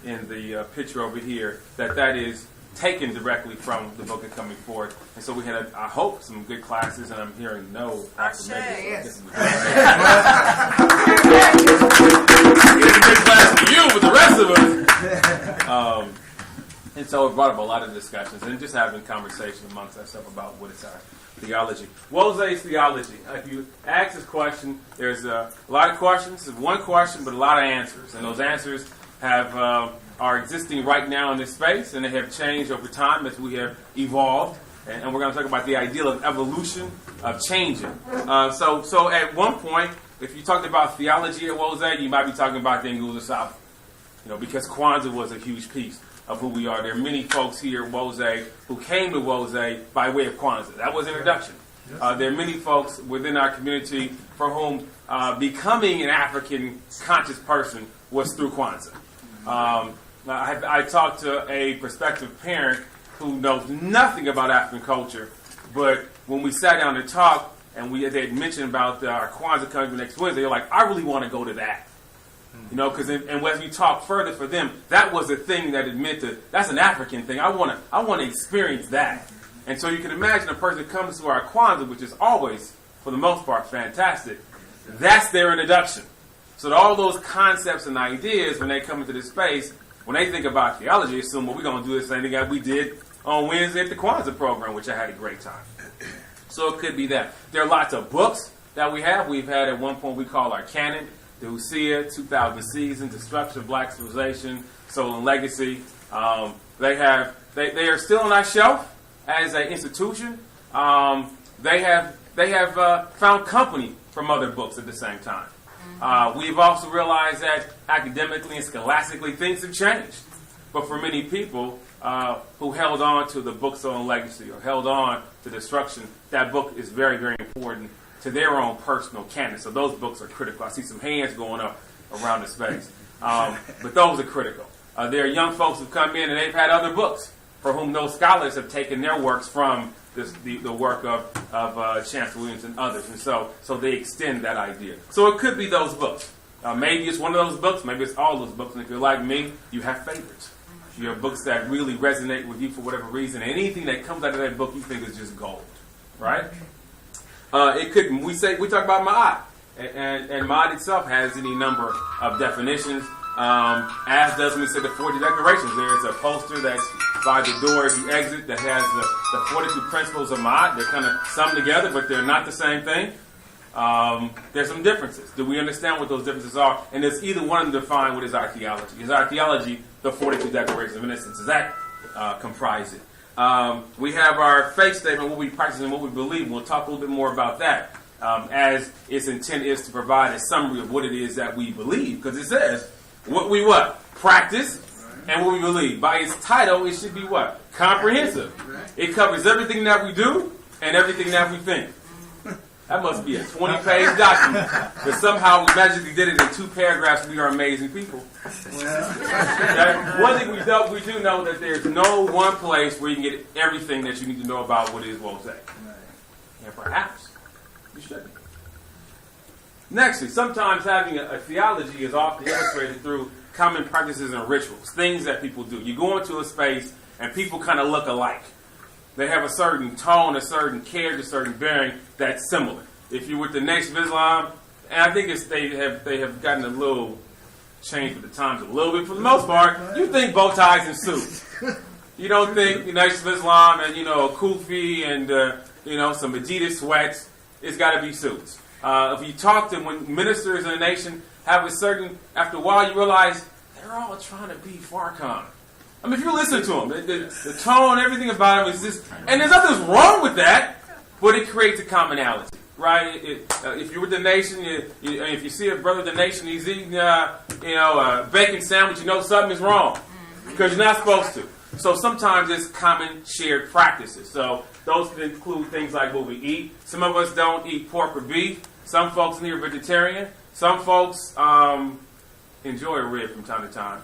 in the picture over here, that is taken directly from the book of Coming Forth. And so we had, I hope, some good classes, and I'm hearing no affirmation. So it's a good class for you, but the rest of us. And so it brought up a lot of discussions and just having conversation amongst ourselves about what is our theology. Wose's theology. If you ask this question, there's a lot of questions. There's one question, but a lot of answers. And those answers are existing right now in this space, and they have changed over time as we have evolved. And we're going to talk about the ideal of evolution, of changing. So at one point, if you talked about theology at Wose, you might be talking about the Nguza South. Because Kwanzaa was a huge piece of who we are. There are many folks here at Wose who came to Wose by way of Kwanzaa. That was introduction. There are many folks within our community for whom becoming an African conscious person was through Kwanzaa. I talked to a prospective parent who knows nothing about African culture, but when we sat down to talk and they had mentioned about our Kwanzaa coming next Wednesday, they're like, I really want to go to that. Because and as we talk further for them, that was a thing that it meant that's an African thing. I want to experience that. And so you can imagine a person comes to our Kwanzaa, which is always, for the most part, fantastic. That's their introduction. So all those concepts and ideas, when they come into this space, when they think about theology, assume, well, we're going to do the same thing that we did on Wednesday at the Kwanzaa program, which I had a great time. So it could be that. There are lots of books that we have. We've had at one point we call our canon, the Hosea, 2,000 Seasons, Destruction of Black Civilization, Soul and Legacy. They are still on our shelf as an institution. They have found company from other books at the same time. We've also realized that academically and scholastically things have changed. But for many people who held on to the book Soul and Legacy or held on to Destruction, that book is very, very important to their own personal canon. So those books are critical. I see some hands going up around the space. But those are critical. There are young folks who come in and they've had other books for whom those scholars have taken their works from the work of Chancellor Williams and others. And so they extend that idea. So it could be those books. Maybe it's one of those books. Maybe it's all those books. And if you're like me, you have favorites. You have books that really resonate with you for whatever reason. Anything that comes out of that book you think is just gold. Right? It could. We talk about Ma'at, and Ma'at itself has any number of definitions. As does when we say the 40 declarations. There is a poster that's by the door as you exit that has the 42 principles of Ma'at. They're kind of summed together, but they're not the same thing. There's some differences. Do we understand what those differences are? And does either one of them define what is our theology? Is our theology the 42 declarations of innocence? Does that comprise it? We have our faith statement, what we practice and what we believe. And we'll talk a little bit more about that as its intent is to provide a summary of what it is that we believe. Because it says what we practice and what we believe. By its title, it should be what? Comprehensive. It covers everything that we do and everything that we think. That must be a 20-page document. But somehow we magically did it in 2 paragraphs. We are amazing people. One thing we do know that there's no one place where you can get everything that you need to know about what is Wose. And perhaps you shouldn't. Nextly, sometimes having a theology is often illustrated through common practices and rituals, things that people do. You go into a space and people kind of look alike. They have a certain tone, a certain character, a certain bearing that's similar. If you're with the Nation of Islam, and I think they have gotten a little changed with the times a little bit. For the most part, you think bow ties and suits. You don't think the Nation of Islam and a kufi and some Adidas sweats. It's got to be suits. If you talk to when ministers in the nation have a certain, after a while you realize they're all trying to be Farrakhan. I mean, if you listen to them, the tone, everything about them is just, and there's nothing wrong with that, but it creates a commonality, right? If you're with the nation, if you see a brother of the nation, he's eating, a bacon sandwich, something is wrong because you're not supposed to. So sometimes it's common shared practices. So those can include things like what we eat. Some of us don't eat pork or beef. Some folks in here are vegetarian. Some folks enjoy a rib from time to time.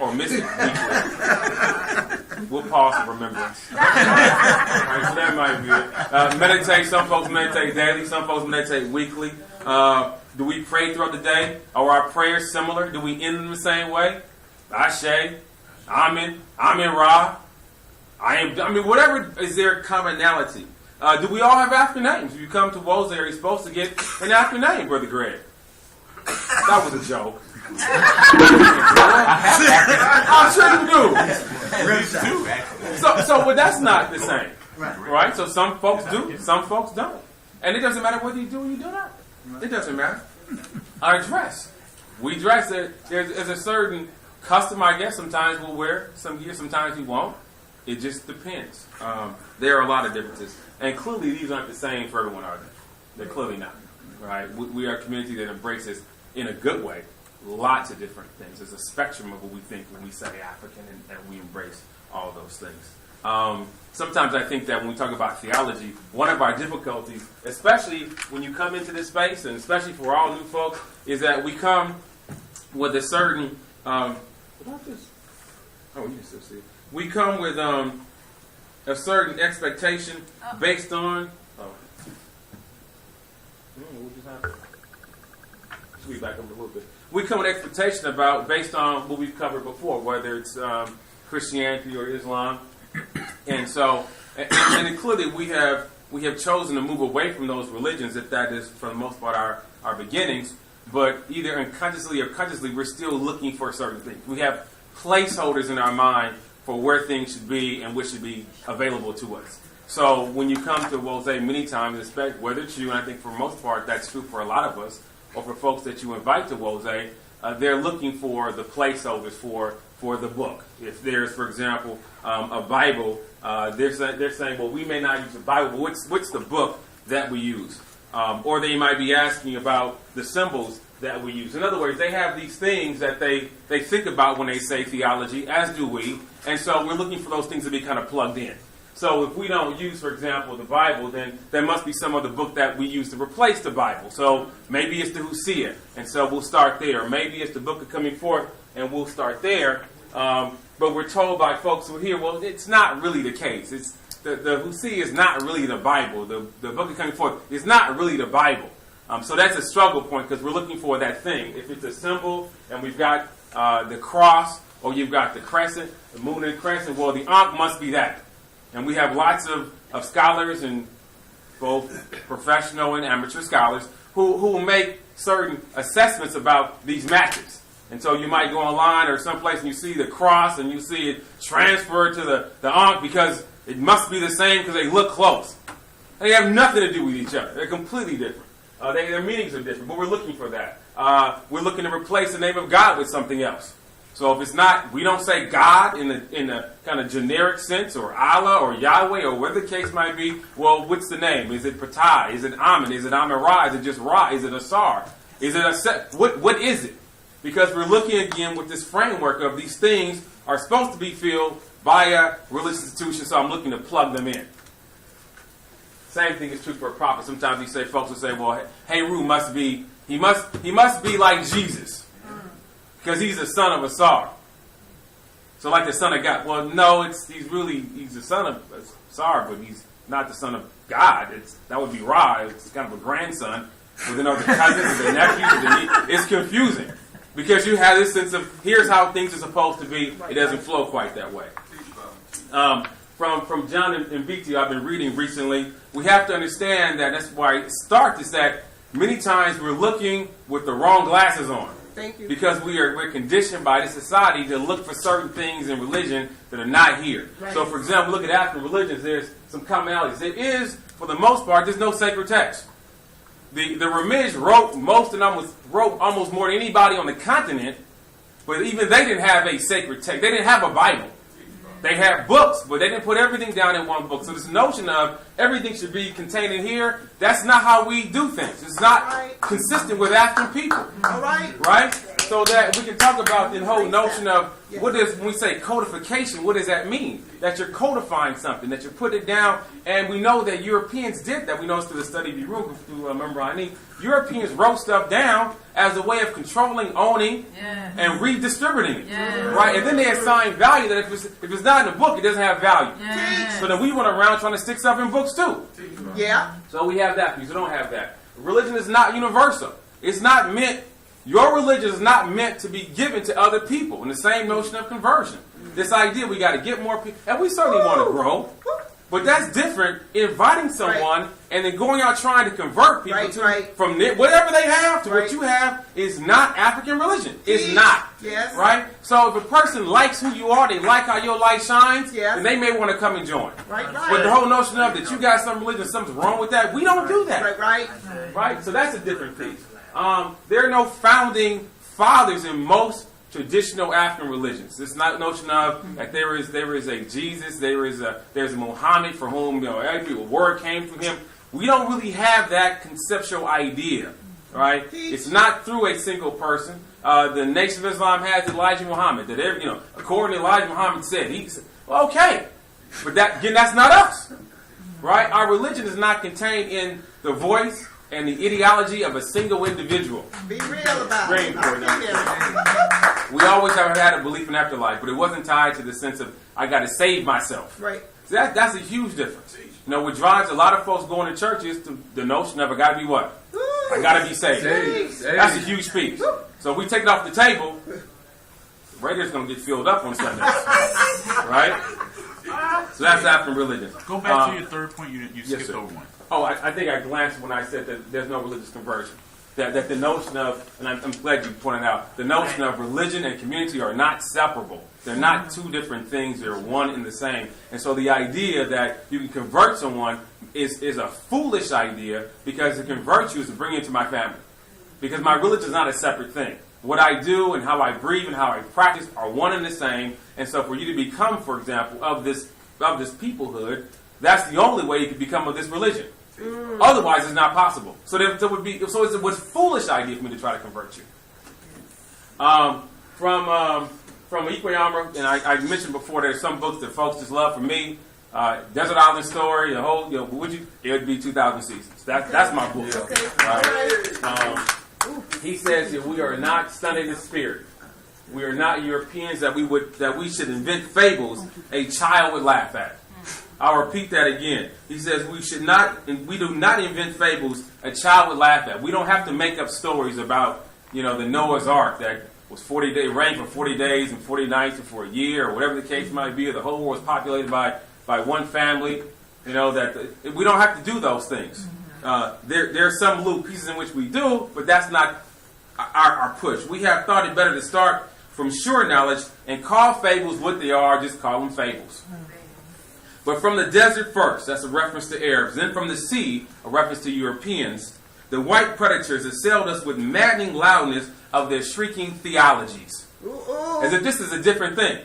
Or miss it weekly. We'll pause for remembrance. Right, so that might be it. Meditate. Some folks meditate daily. Some folks meditate weekly. Do we pray throughout the day? Are our prayers similar? Do we end them the same way? Ashe, Amen, Amen Ra, whatever is their commonality. Do we all have after names? If you come to Wose, you're supposed to get an after name, Brother Greg. That was a joke. I'm sure you do. So well, that's not the same. Right? So some folks do, some folks don't. And it doesn't matter whether you do or you do not. It doesn't matter. Our dress. We dress it. There's a certain custom, I guess. Sometimes we'll wear some gear, sometimes we won't. It just depends. There are a lot of differences. And clearly these aren't the same for everyone, are they? They're clearly not. Right? We are a community that embraces, in a good way, lots of different things. There's a spectrum of what we think when we say African, and we embrace all those things. Sometimes I think that when we talk about theology, one of our difficulties, especially when you come into this space, and especially for all new folks, is that we come with a certain... We come with a certain expectation based on... what just happened? Should we back up a little bit? We come with expectation based on what we've covered before, whether it's Christianity or Islam. And so, and clearly we have chosen to move away from those religions, if that is for the most part our beginnings. But either unconsciously or consciously, we're still looking for certain things. We have placeholders in our mind for where things should be and what should be available to us. So when you come to Wose, many times, whether it's you, and I think for the most part that's true for a lot of us, or for folks that you invite to Wose, they're looking for the placeholders for the book. If there's, for example, a Bible, they're saying, well, we may not use the Bible, but what's the book that we use? Or they might be asking about the symbols that we use. In other words, they have these things that they think about when they say theology, as do we, and so we're looking for those things to be kind of plugged in. So if we don't use, for example, the Bible, then there must be some other book that we use to replace the Bible. So maybe it's the Hosea, and so we'll start there. Maybe it's the Book of Coming Forth, and we'll start there. But we're told by folks who are here, well, it's not really the case. It's the Hosea is not really the Bible. The Book of Coming Forth is not really the Bible. So that's a struggle point because we're looking for that thing. If it's a symbol and we've got the cross, or you've got the crescent, the moon and crescent, well, the Ankh must be that. And we have lots of scholars, and both professional and amateur scholars, who will make certain assessments about these matches. And so you might go online or someplace and you see the cross and you see it transferred to the Ankh because it must be the same because they look close. They have nothing to do with each other. They're completely different. Their meanings are different, but we're looking for that. We're looking to replace the name of God with something else. So if it's not, we don't say God in the kind of generic sense, or Allah, or Yahweh, or whatever the case might be. Well, what's the name? Is it Patah? Is it Amen? Is it Amen Ra? Is it just Ra? Is it Asar? Is it a what is it? Because we're looking again with this framework of these things are supposed to be filled by a religious institution, so I'm looking to plug them in. Same thing is true for a prophet. Sometimes folks will say, well, Heru must be like Jesus. Because he's the son of Asar. So like the son of God. Well, no, he's the son of Asar, but he's not the son of God. That would be Ra. It's kind of a grandson with another cousin, with a nephew. It's confusing. Because you have this sense of, here's how things are supposed to be. It doesn't flow quite that way. From John and BT, I've been reading recently, we have to understand that's why it starts, is that many times we're looking with the wrong glasses on. Thank you. Because we're conditioned by this society to look for certain things in religion that are not here. Right. So, for example, look at African religions. There's some commonalities. There is, for the most part, there's no sacred text. The Ramiz wrote almost more than anybody on the continent, but even they didn't have a sacred text. They didn't have a Bible. They had books, but they didn't put everything down in one book. So this notion of everything should be contained in here, that's not how we do things. It's not consistent with African people. All right. Right? So that we can talk about the whole notion of when we say codification, what does that mean? That you're codifying something, that you put it down, and we know that Europeans did that. We know through the study of Yeru, through Membrani. Europeans wrote stuff down as a way of controlling, owning, and redistributing it. Yeah. Right? And then they assign value that if it's not in the book, it doesn't have value. Yeah. So then we went around trying to stick stuff in books too. Yeah. So we have that. Because we don't have that. Religion is not universal. It's not meant Your religion is not meant to be given to other people. In the same notion of conversion. This idea we got to get more people. And we certainly want to grow. But that's different, inviting someone and then going out trying to convert people from whatever they have to what you have is not African religion. It's not. Yes. Right? So if a person likes who you are, they like how your light shines, then they may want to come and join. But the whole notion of that you got some religion, something's wrong with that, we don't do that. Right? So that's a different piece. There are no founding fathers in most traditional African religions. It's not a notion of that there is a Jesus, there's a Muhammad for whom every word came from him. We don't really have that conceptual idea, right? It's not through a single person. The Nation of Islam has Elijah Muhammad. That according to Elijah Muhammad said, he said, well, okay, but that's not us, right? Our religion is not contained in the voice and the ideology of a single individual. Be real about it. We always have had a belief in afterlife, but it wasn't tied to the sense of, I got to save myself. Right. So that's a huge difference. What drives a lot of folks going to church is the notion of, I got to be what? I got to be saved. That's a huge piece. So if we take it off the table, the radio's going to get filled up on Sunday. Right? So that's African religion. Go back to your third point. You skipped over one. Oh, I think I glanced when I said that there's no religious conversion. That the notion of, and I'm glad you pointed out, the notion of religion and community are not separable. They're not two different things. They're one and the same. And so the idea that you can convert someone is a foolish idea, because to convert you is to bring you into my family. Because my religion is not a separate thing. What I do and how I breathe and how I practice are one and the same. And so for you to become, for example, of this peoplehood, that's the only way you can become of this religion. Otherwise, it's not possible. So it was a foolish idea for me to try to convert you. From Ikweyama, and I mentioned before, there's some books that folks just love. For me, Desert Island Story, the whole, it would be 2,000 Seasons. That's my book. Right? He says that we are not stunted in spirit. We are not Europeans that we should invent fables a child would laugh at. I'll repeat that again. He says we do not invent fables a child would laugh at. We don't have to make up stories about, the Noah's Ark that was 40 days, rained for 40 days and 40 nights, or for a year, or whatever the case might be, or the whole world was populated by one family. That we don't have to do those things. There are some little pieces in which we do, but that's not our push. We have thought it better to start from sure knowledge and call fables what they are, just call them fables. But from the desert first, that's a reference to Arabs. Then from the sea, a reference to Europeans, the white predators assailed us with maddening loudness of their shrieking theologies. As if this is a different thing.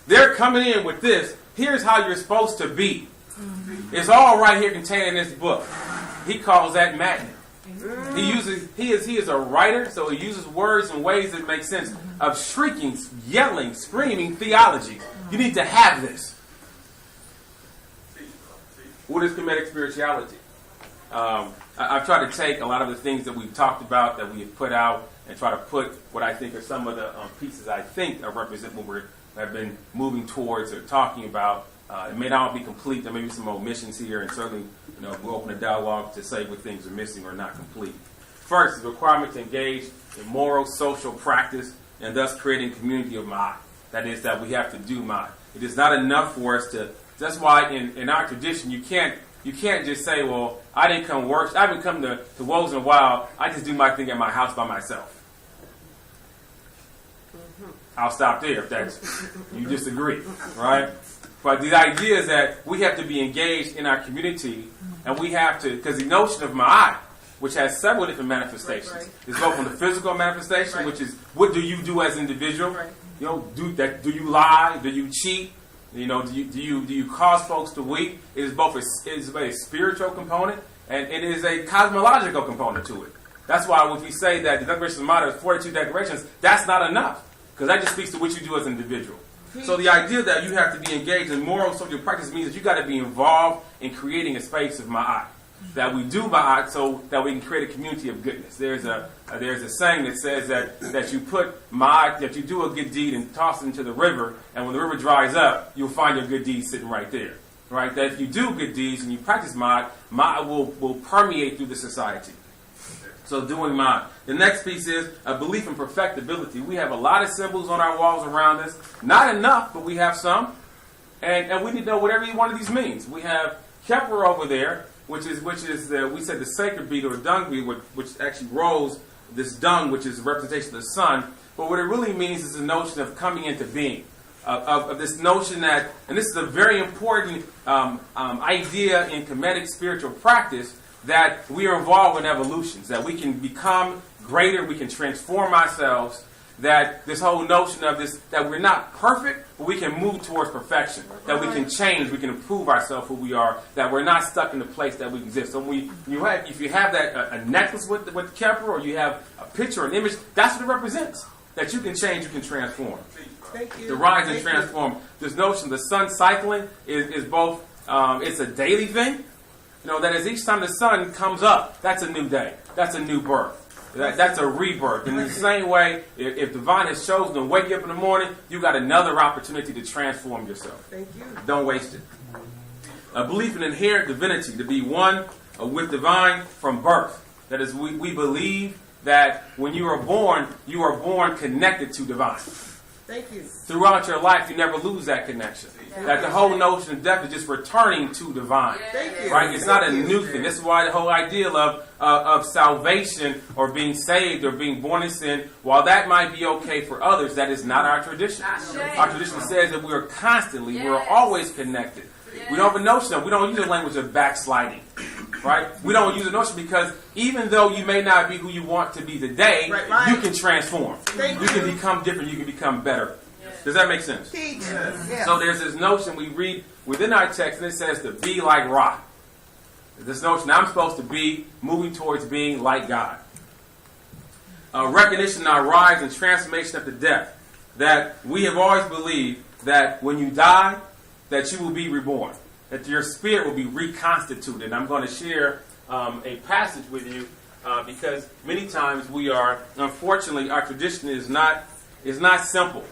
They're coming in with this. Here's how you're supposed to be. It's all right here contained in this book. He calls that maddening. He is a writer, so he uses words in ways that make sense of shrieking, yelling, screaming theology. You need to have this. What is Kemetic spirituality? I've tried to take a lot of the things that we've talked about, that we have put out, and try to put what I think are some of the pieces I think represent what we have been moving towards or talking about. It may not be complete. There may be some omissions here, and certainly we'll open a dialogue to say what things are missing or not complete. First, the requirement to engage in moral, social practice, and thus creating community of Ma'at. That is, that we have to do Ma'at. It is not enough for us to. That's why in our tradition you can't just say, well, I didn't come worship. I haven't come to Wose and Wild. I just do my thing at my house by myself. I'll stop there if that's you disagree, right? But the idea is that we have to be engaged in our community, and we have to, because the notion of Ma'at, which has several different manifestations, is both from the physical manifestation, which is what do you do as an individual? Do you lie? Do you cheat? Do you cause folks to weep? It is both a spiritual component, and it is a cosmological component to it. That's why if we say that the Declaration of Ma'at is 42 declarations, that's not enough, because that just speaks to what you do as an individual. So the idea that you have to be engaged in moral social practice means that you got to be involved in creating a space of Ma'at. That we do Ma'at so that we can create a community of goodness. There's a saying that says that you put Ma'at, that you do a good deed and toss it into the river, and when the river dries up, you'll find your good deed sitting right there. Right? That if you do good deeds and you practice Ma'at, Ma'at will permeate through the society. So doing mine. The next piece is a belief in perfectibility. We have a lot of symbols on our walls around us. Not enough, but we have some. And we need to know what every one of these means. We have Kepler over there, which is we said the sacred bead or dung bead, which actually rolls this dung, which is a representation of the sun. But what it really means is the notion of coming into being. Of this notion that, and this is a very important idea in Kemetic spiritual practice, that we are involved in evolutions, that we can become greater, we can transform ourselves, that this whole notion of this, that we're not perfect, but we can move towards perfection, that we can change, we can improve ourselves who we are, that we're not stuck in the place that we exist. So if you have that a necklace with Kepler, or you have a picture or an image, that's what it represents, that you can change, you can transform. Thank you. The rise and transform. This notion of the sun cycling is both, it's a daily thing, that as each time the sun comes up, that's a new day. That's a new birth. That's a rebirth. In the same way, if divine has chosen to wake you up in the morning, you got another opportunity to transform yourself. Thank you. Don't waste it. A belief in inherent divinity, to be one with divine from birth. That is, we believe that when you are born connected to divine. Thank you. Throughout your life, you never lose that connection. That the whole notion of death is just returning to divine. Thank you. Right? It's not a new thing. This is why the whole idea of salvation or being saved or being born in sin, while that might be okay for others, that is not our tradition. Our tradition says that we're always connected. We don't have a notion of, we don't use the language of backsliding. Right? We don't use the notion because even though you may not be who you want to be today, you can transform. You can become different. You can become better. Does that make sense? So there's this notion we read within our text, and it says to be like rock. This notion I'm supposed to be moving towards being like God. Recognition in our rise and transformation after death. That we have always believed that when you die, that you will be reborn. That your spirit will be reconstituted. And I'm going to share a passage with you because many times unfortunately, our tradition is not simple.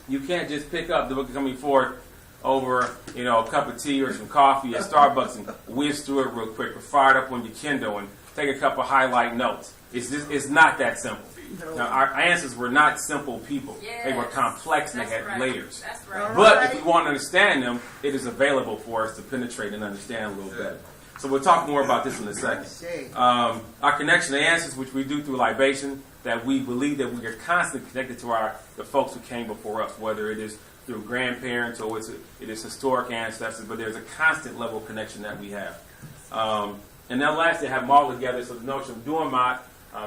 You can't just pick up the book of coming forth over, a cup of tea or some coffee at Starbucks and whiz through it real quick, or fire it up on your Kindle and take a couple highlight notes. It's not that simple. Now, our ancestors were not simple people. They were complex and they had layers. But if we want to understand them, it is available for us to penetrate and understand a little better. So we'll talk more about this in a second. Our connection to ancestors, which we do through libation, that we believe that we are constantly connected to the folks who came before us, whether it is through grandparents or it is historic ancestors, but there's a constant level of connection that we have. And then lastly, have them all together, so the notion of doing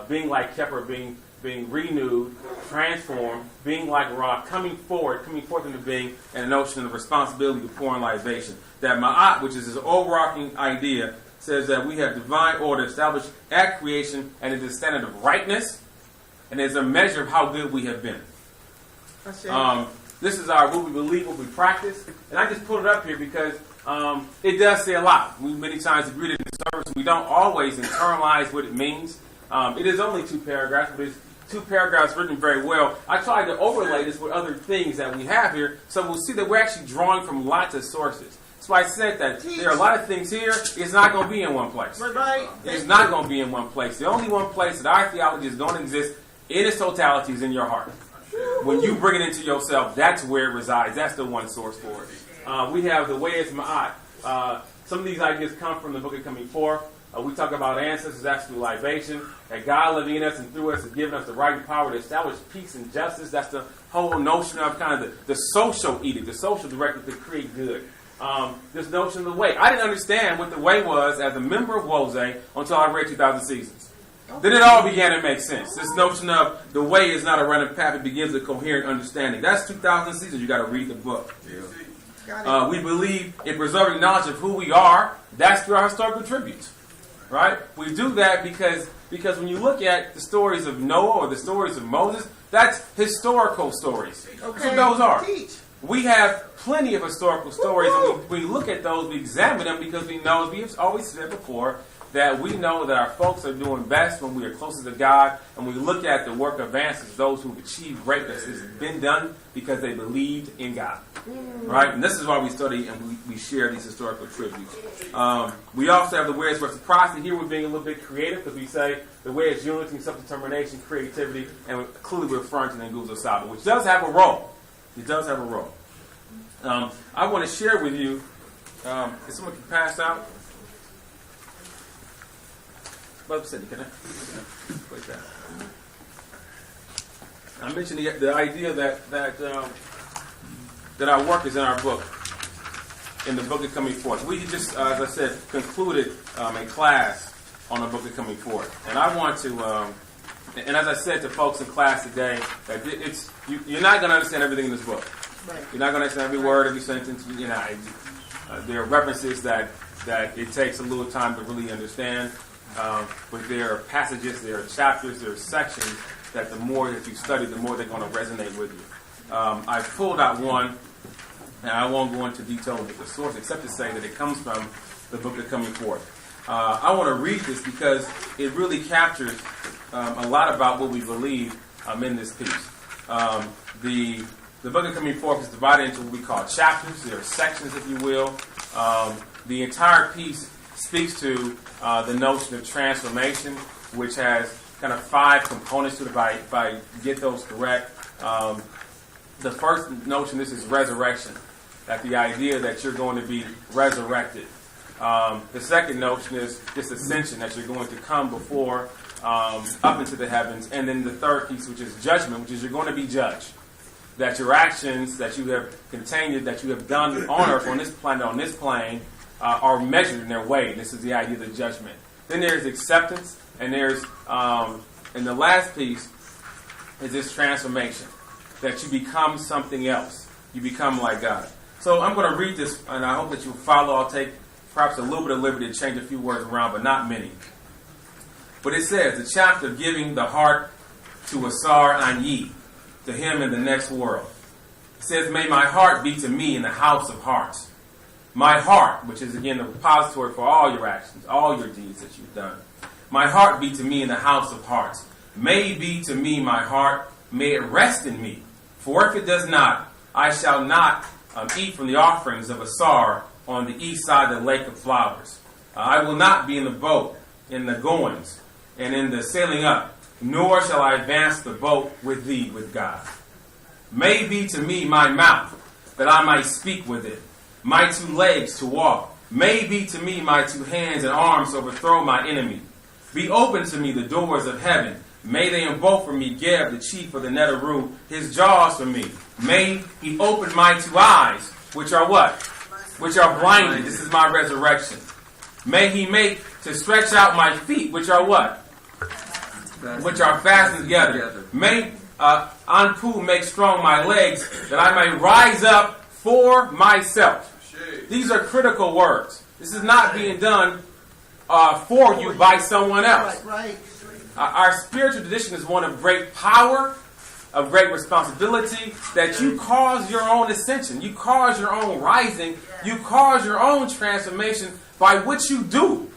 being like Kepler, being renewed, transformed, being like rock, coming forth into being, and the notion of responsibility to pour in libation. That ma'at, which is this overarching idea, says that we have divine order established at creation, and it is a standard of rightness, and it's a measure of how good we have been. This is what we believe, what we practice, and I just put it up here because it does say a lot. We many times read it in the service, we don't always internalize what it means. It is only 2 paragraphs, but it's 2 paragraphs written very well. I tried to overlay this with other things that we have here, so we'll see that we're actually drawing from lots of sources. That's why I said that there are a lot of things here. It's not going to be in one place. It's not going to be in one place. The only one place that our theology is going to exist in its totality is in your heart. When you bring it into yourself, that's where it resides. That's the one source for it. We have the way it's ma'at. Some of these ideas come from the book of Coming Forth. We talk about ancestors, that's through libation. That God living in us and through us has given us the right and power to establish peace and justice. That's the whole notion of kind of the social edict, the social directive to create good. This notion of the way. I didn't understand what the way was as a member of Wose until I read 2,000 Seasons. Then it all began to make sense. This notion of the way is not a random path, it begins with coherent understanding. That's 2,000 Seasons. You got to read the book. We believe in preserving knowledge of who we are. That's through our historical tributes. Right? We do that because when you look at the stories of Noah or the stories of Moses, that's historical stories. That's what those are. We have plenty of historical stories, and we look at those, we examine them because we know, as we have always said before, that we know that our folks are doing best when we are closer to God, and we look at the work of ancestors, those who have achieved greatness. It's been done because they believed in God. Right? And this is why we study and we share these historical tributes. We also have the way it's reciprocity. Here we're being a little bit creative because we say the way it's unity, self-determination, creativity, and clearly we're referring to the Nguzo Saba, which does have a role. It does have a role. I want to share with you, if someone can pass out. Brother Sidney, can I? Wait that. I mentioned the idea that our work is in our book, in the book that's coming forth. We just, as I said, concluded a class on the book that's coming forth. And I want to, and as I said to folks in class today, that you're not going to understand everything in this book. Right. You're not going to understand every word, every sentence. You know, there are references that it takes a little time to really understand. But there are passages, there are chapters, there are sections that the more that you study, the more they're going to resonate with you. I pulled out one, and I won't go into detail with the source, except to say that it comes from the book that's coming forth. I want to read this because it really captures a lot about what we believe in this piece. The book that's coming forth is divided into what we call chapters. There are sections, if you will. The entire piece speaks to the notion of transformation, which has kind of 5 components to it, if I get those correct. The first notion, this is resurrection, that the idea that you're going to be resurrected. The second notion is this ascension, that you're going to come before, up into the heavens. And then the third piece, which is judgment, which is you're going to be judged. That your actions that you have contained, that you have done on earth, on this planet, on this plane, are measured in their weight. This is the idea of the judgment. Then there's acceptance, and there's, and the last piece is this transformation, that you become something else. You become like God. So I'm going to read this, and I hope that you'll follow. I'll take perhaps a little bit of liberty to change a few words around, but not many. But it says, the chapter of giving the heart to Asar Anyi, to him in the next world. It says, may my heart be to me in the house of hearts. My heart, which is again the repository for all your actions, all your deeds that you've done. My heart be to me in the house of hearts. May be to me my heart, may it rest in me. For if it does not, I shall not eat from the offerings of Asar on the east side of the lake of flowers. I will not be in the boat, in the goings, and in the sailing up, nor shall I advance the boat with thee, with God. May be to me my mouth, that I might speak with it. My 2 legs to walk. May be to me my 2 hands and arms to overthrow my enemy. Be open to me the doors of heaven. May they invoke for me Geb, the chief of the Netaru, his jaws for me. May he open my 2 eyes, which are what? Which are blinded. This is my resurrection. May he make to stretch out my feet, which are what? Which are fastened together. May Anpu make strong my legs, that I may rise up for myself. These are critical words. This is not being done for you by someone else. Right. Our spiritual tradition is one of great power, of great responsibility, that you cause your own ascension. You cause your own rising. You cause your own transformation by what you do.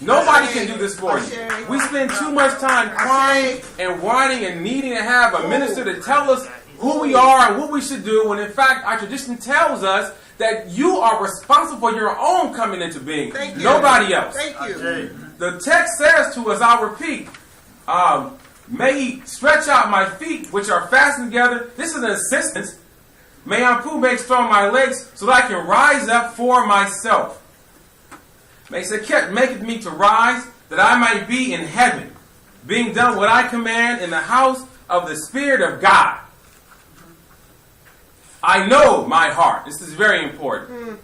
Nobody can do this for you. We spend too much time crying and whining and needing to have a minister to tell us who we are and what we should do, when in fact our tradition tells us that you are responsible for your own coming into being. Nobody else. Thank you. The text says to us, I'll repeat, may he stretch out my feet, which are fastened together. This is an assistance. May Ampu make strong my legs, so that I can rise up for myself. May Seket maketh me to rise, that I might be in heaven, being done what I command in the house of the Spirit of God. I know my heart. This is very important.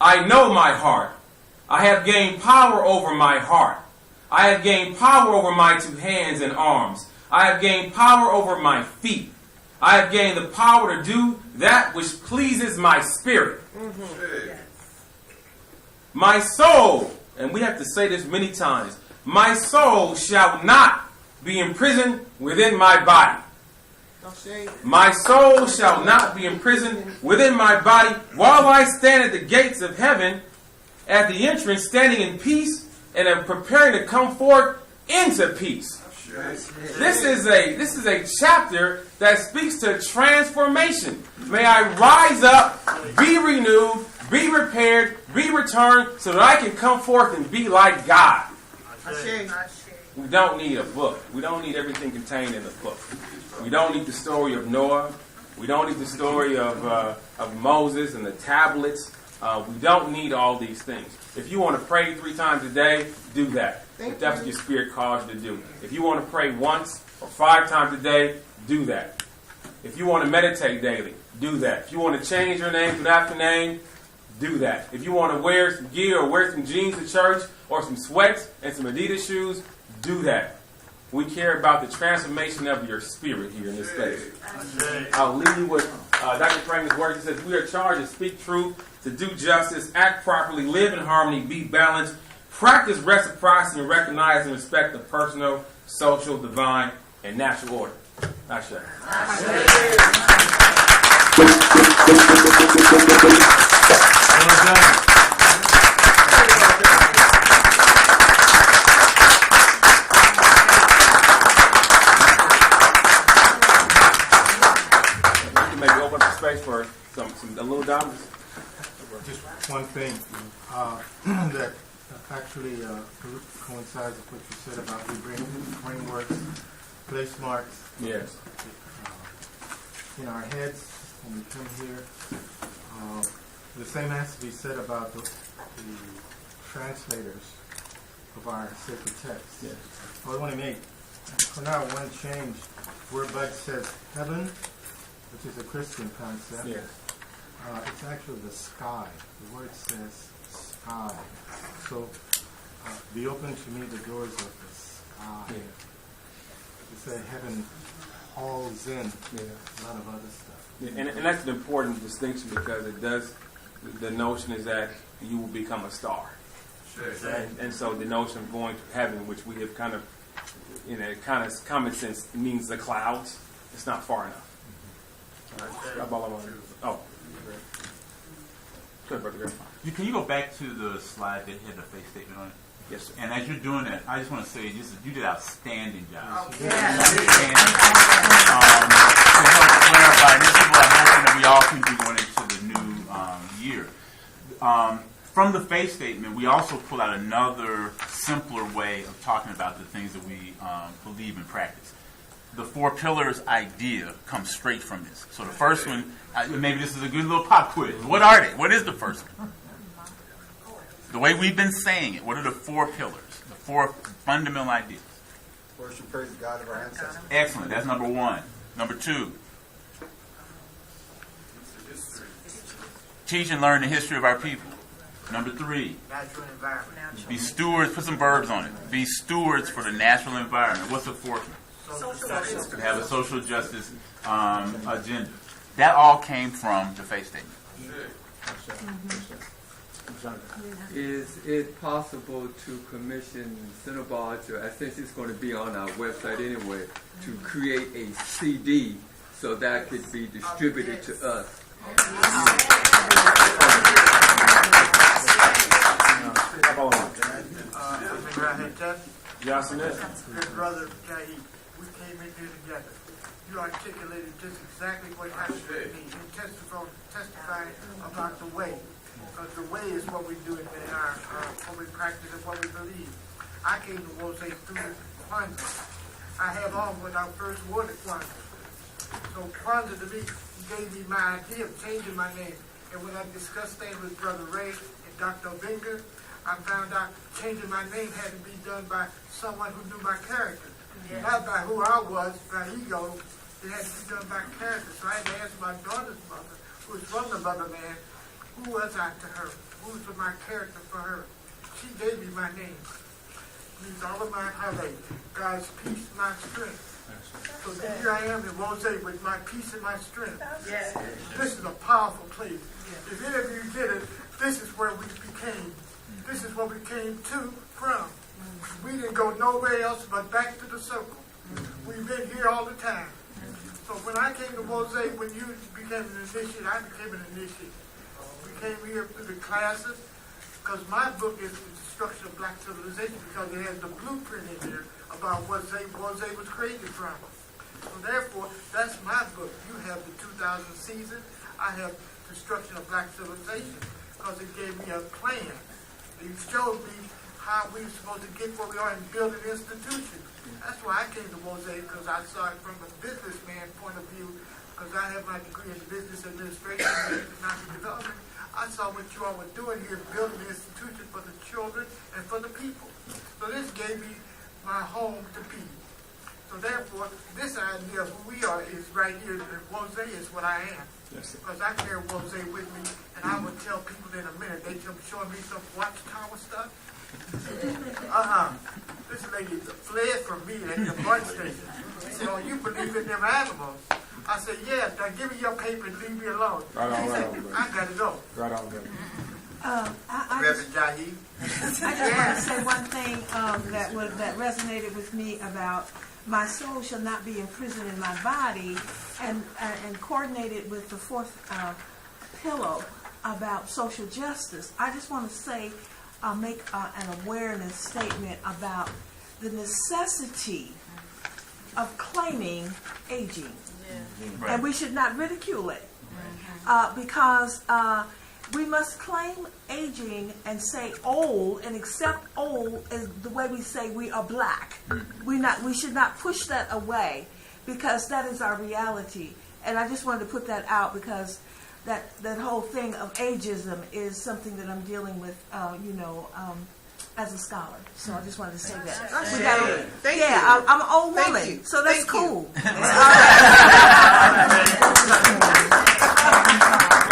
I know my heart. I have gained power over my heart. I have gained power over my 2 hands and arms. I have gained power over my feet. I have gained the power to do that which pleases my spirit. My soul, and we have to say this many times, my soul shall not be imprisoned within my body. My soul shall not be imprisoned within my body while I stand at the gates of heaven, at the entrance, standing in peace, and am preparing to come forth into peace. This is a chapter that speaks to transformation. May I rise up, be renewed, be repaired, be returned, so that I can come forth and be like God. We don't need a book. We don't need everything contained in the book. We don't need the story of Noah. We don't need the story of Moses and the tablets. We don't need all these things. If you want to pray 3 times a day, do that. If that's what your spirit calls you to do. If you want to pray once or 5 times a day, do that. If you want to meditate daily, do that. If you want to change your name to that name, do that. If you want to wear some gear or wear some jeans to church or some sweats and some Adidas shoes, do that. We care about the transformation of your spirit here in this space. I'll leave you with Dr. Franklin's words. He says, we are charged to speak truth, to do justice, act properly, live in harmony, be balanced, practice reciprocity, and recognize and respect the personal, social, divine, and natural order. Ashe. Well done. Space for a little dollars. Just one thing that actually coincides with what you said about we bring frameworks, place marks. Yes. In our heads when we come here. The same has to be said about the translators of our sacred texts. Yes. I want to make, for now, one change where Bud says heaven, which is a Christian concept. Yes. It's actually the sky. The word says sky. So be open to me the doors of the sky. Yeah. You say heaven hauls in a lot of other stuff. Yeah, and that's an important distinction because it does, the notion is that you will become a star. Sure. And so the notion of going to heaven, which we have kind of, in a kind of common sense, means the clouds. It's not far enough. Oh, good, Brother Gray. Can you go back to the slide that had the faith statement on it? Yes, sir. And as you're doing that, I just want to say, you did an outstanding job. Yeah. And, to help clarify, and this is what I'm hoping that we all can do going into the new year. From the faith statement, we also pull out another simpler way of talking about the things that we believe and practice. The 4 pillars idea comes straight from this. So the first one, maybe this is a good little pop quiz. What are they? What is the first one? The way we've been saying it, what are the 4 pillars? The 4 fundamental ideas. Worship, praise the God of our ancestors. Excellent. That's number 1. Number 2. Teach and learn the history of our people. Number 3. Natural environment. Be stewards. Put some verbs on it. Be stewards for the natural environment. What's the 4th one? Social justice. Have a social justice agenda. That all came from the faith statement. Is it possible to commission Cinebarge, or since it's going to be on our website anyway, to create a CD so that could be distributed to us? Johnson, Good brother Jahi, we came in here together. You articulated just exactly what happened to me. You testifying about the way. Because the way is what we do in our what we practice and what we believe. I came to Wose through Kwanzaa. I have on when I first wore the Kwanzaa. So Kwanzaa to me gave me my idea of changing my name. And when I discussed things with Brother Ray and Dr. Binger, I found out changing my name had to be done by someone who knew my character. Yeah. Not by who I was, by ego. It had to be done by character. So I had to ask my daughter's mother, who was from the motherland, who was I to her? Who was my character for her? She gave me my name. It means all of my hallelujah. God's peace, my strength. So here I am in Wose with my peace and my strength. Yes. This is a powerful place. If any of you get it, this is where we became. This is what we came to from. We didn't go nowhere else but back to the circle. We've been here all the time. So when I came to Wose, when you became an initiate, I became an initiate. We came here through the classes. because my book is The Destruction of Black Civilization, because it has the blueprint in there about what Wose was created from. So therefore, that's my book. You have the 2000 season. I have Destruction of Black Civilization, because it gave me a plan. It showed me how we were supposed to get where we are and build an institution. That's why I came to Wose, because I saw it from a businessman point of view, because I have my degree in business administration and economic development. I saw what you all were doing here, building an institution for the children and for the people. So this gave me my home to be. So therefore, this idea of who we are is right here, and Wose is what I am. Because I carry Wose with me, and I would tell people in a minute, they come showing me some watchtower stuff. This lady fled from me at the BART station. She said, "Oh, you believe in them animals?" I said, "Yeah, now give me your paper and leave me alone." She said, "I gotta go." Right on, baby. Reverend Jahi. I just want to say one thing that resonated with me about my soul shall not be imprisoned in my body, and coordinated with the fourth pillow about social justice. I just want to say, make an awareness statement about the necessity of claiming aging. Right. And we should not ridicule it, because we must claim aging and say old and accept old as the way we say we are black. We should not push that away, because that is our reality. And I just wanted to put that out, because that whole thing of ageism is something that I'm dealing with, as a scholar. So I just wanted to say that. Thank you. I'm an old Thank woman, you. so that's Thank you. cool.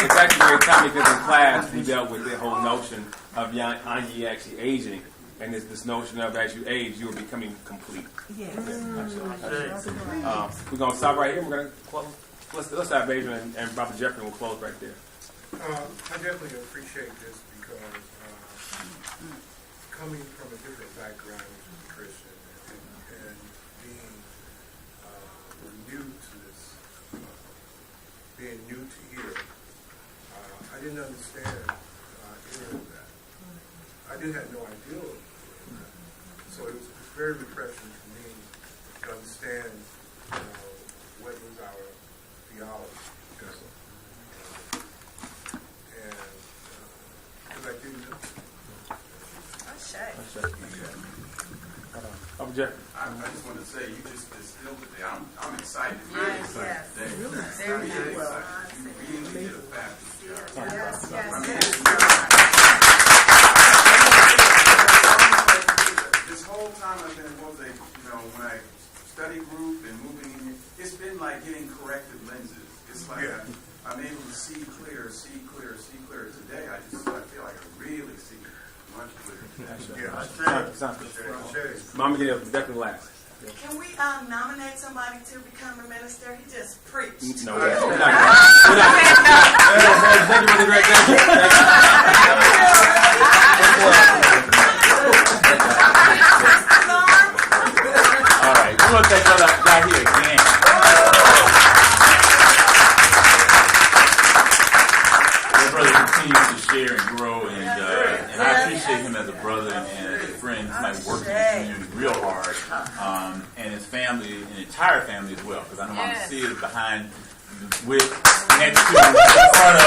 It's actually a great time, because in class we dealt with the whole notion of Anyi actually aging, and this notion of as you age, you are becoming complete. Yes. We're going to stop right here. We're going to close. Let's have Adrian and Robert Jeffrey will close right there. I definitely appreciate this, because coming from a different background as a Christian and being new to this, being new to here, I didn't understand any of that. I didn't have no idea of that. So it was very refreshing for me to understand what was our theology. And because I didn't know. Robert Jeffrey. I just want to say, you just distilled it there. I'm excited. Really excited today. Very Really well. excited. You really did a fabulous job. Yes, I mean, yes. this whole time I've been in Wose, when I study group and moving in here, it's been like getting corrective lenses. It's like I'm able to see clear, see clear, see clear. Today, I feel like I really see much clearer. Sounds good. Mama, definitely last. Can we nominate somebody to become a minister? He just preached. No, we're not. Thank you for the great All right, we're going to take Brother Jahi again. My brother continues to share and grow, and I appreciate him as a brother and as a friend. He's working in the community real hard, and his family, an entire family as well, because I know Mama C is behind, with, next to, in front of,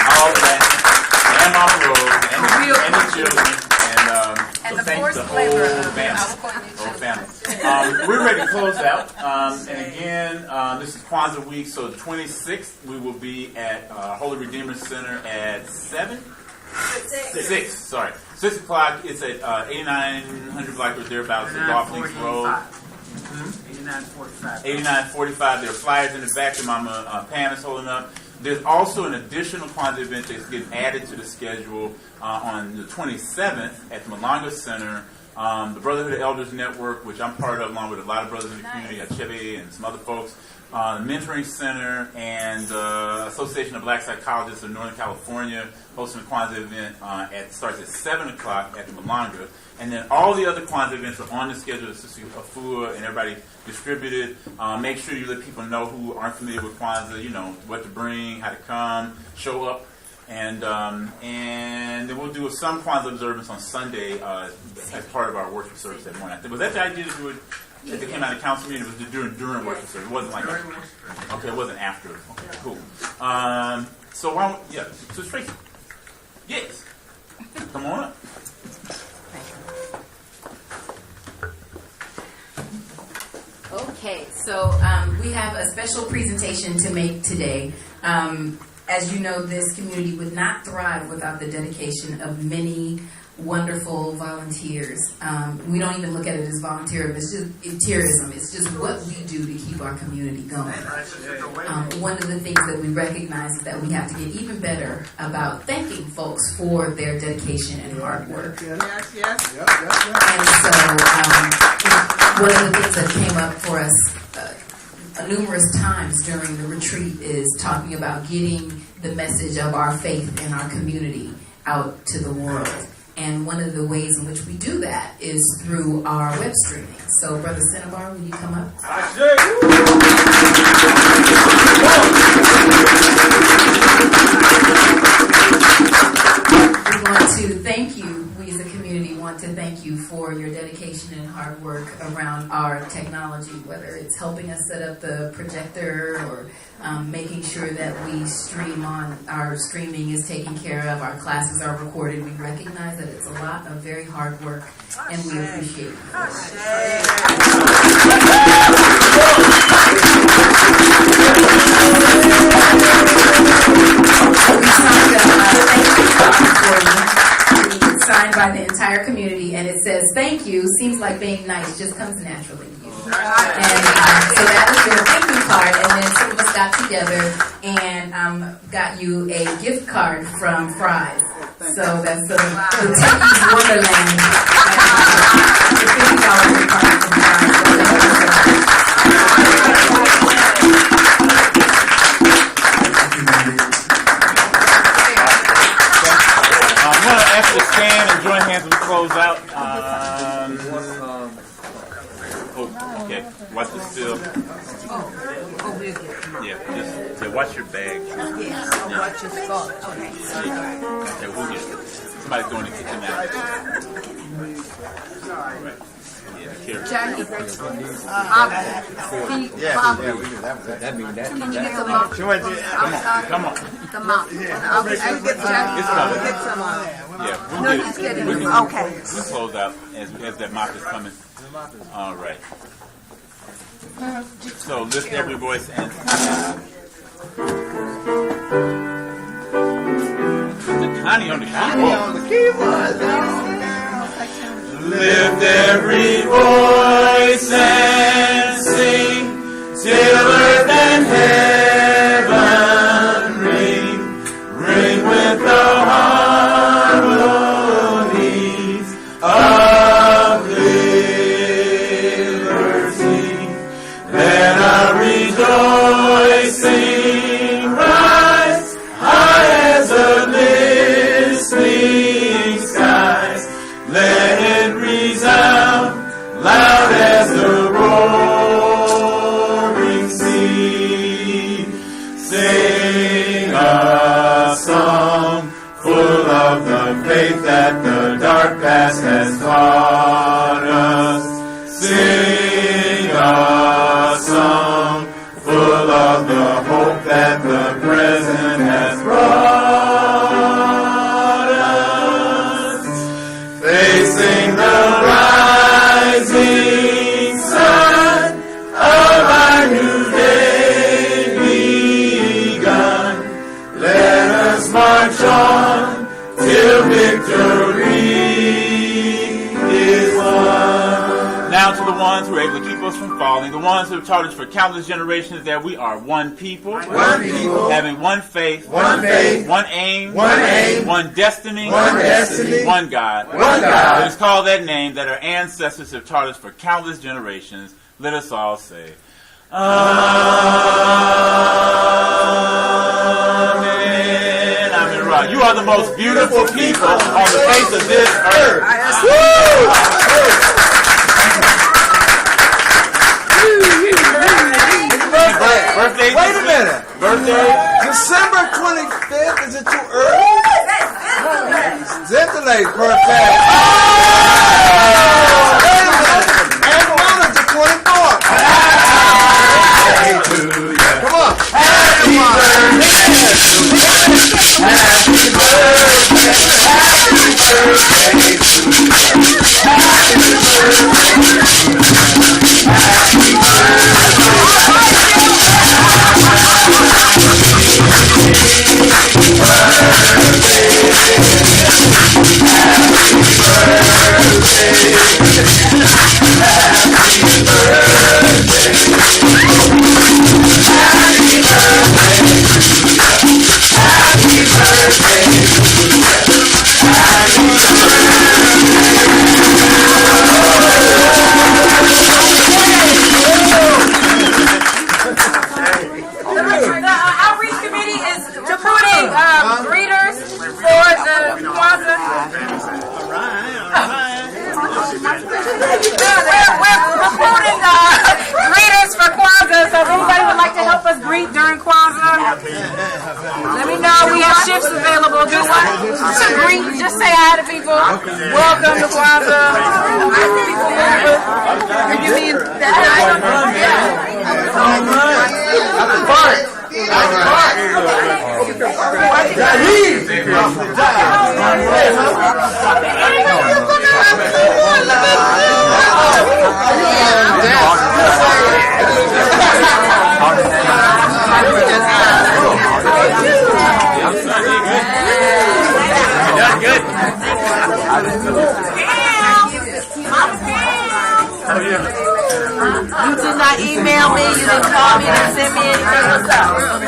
all of that, and Mama Rose, and the children, and so thanks to the whole family. We're ready to close out, and again, this is Kwanzaa week, so the 26th, we will be at Holy Redeemer Center at 6 o'clock. It's at 8900 Black Road, thereabouts, at Golf Links Road. 8945. There are flyers in the back that Mama Pam is holding up. There's also an additional Kwanzaa event that's getting added to the schedule on the 27th at the Malanga Center. The Brotherhood of Elders Network, which I'm part of, along with a lot of brothers in the community, Achebe and some other folks. The Mentoring Center and Association of Black Psychologists of Northern California hosting a Kwanzaa event starts at 7 o'clock at the Malanga. And then all the other Kwanzaa events are on the schedule that Sister Afua and everybody distributed. Make sure you let people know who aren't familiar with Kwanzaa, what to bring, how to come, show up. And then we'll do some Kwanzaa observance on Sunday as part of our worship service that morning. Was that the idea to do it? That came out of council meeting, it was during worship service. It wasn't like okay, it wasn't after. Okay, cool. So why don't, yeah, so Tracy. Yes. Come on up. Okay, so we have a special presentation to make today. As you know, this community would not thrive without the dedication of many wonderful volunteers. We don't even look at it as volunteerism. It's just what we do to keep our community going. One of the things that we recognize is that we have to get even better about thanking folks for their dedication and hard work. Yes, yes. And so one of the things that came up for us numerous times during the retreat is talking about getting the message of our faith and our community out to the world. And one of the ways in which we do that is through our web streaming. So, Brother Cinnabar, will you come up? We want to thank you. We as a community want to thank you for your dedication and hard work around our technology, whether it's helping us set up the projector or making sure that we stream on, our streaming is taken care of, our classes are recorded. We recognize that it's a lot of very hard work, and we appreciate it. Signed by the entire community, and it says thank you. Seems like being nice just comes naturally. And so that was your thank you card, and then some of us got together and got you a gift card from Fry's. So that's the Turkey's Wonderland. The $50 gift card from Fry's. I'm going to ask you to stand and join hands as we close out. Okay. Watch the still. Yeah, just watch your bag. Yeah, watch your skull. Okay. Okay, we'll get it. Somebody's going to kick him out. Right. Yeah, be careful. Jahi, can you get the mop? Come on. The mop. I'll get some on. Yeah, No, he's getting it. Okay. We'll close out as that mop is coming. All right. So lift every voice and Connie on the keyboard. Lift every voice and sing till earth and heaven ring with the harmonies of liberty. Let our rejoicing rise high as the listening skies. Let it resound loud as the roaring sea. Sing a song full of the faith that the dark past has taught us. Sing a song full of the hope that the present has brought us. Facing the rising sun of our new day begun, let us march on till victory is won. Now to the ones who are able to keep us from falling, the ones who have taught us for countless generations that we are one people, having one faith, one aim, one destiny, one God. Let us call that name that our ancestors have taught us for countless generations. Let us all say, Amen. Amen. Right. You are the most beautiful people on the face of this earth. Birthday. Wait a minute. Birthday. December 25th. Is it too early? Congratulations, perfect. And Monitor 24. Come on. Happy Let me know. We have shifts available. Do what? To greet. Just say hi to people. Welcome to Kwanzaa. Give me that. You did not email me, you didn't call me, you didn't send me anything. What's up?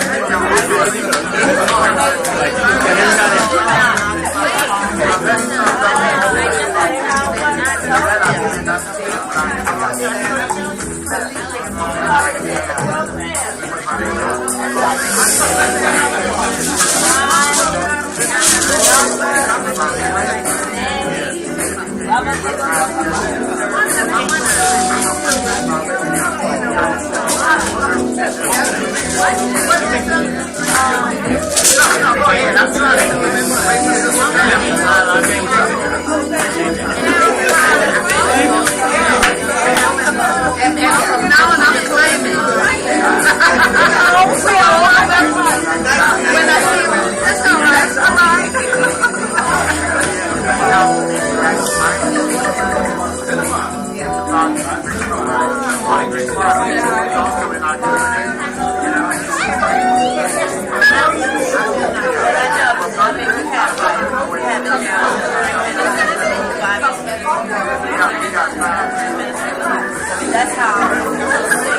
That's how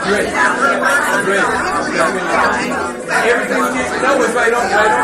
Great. Everything that was right on.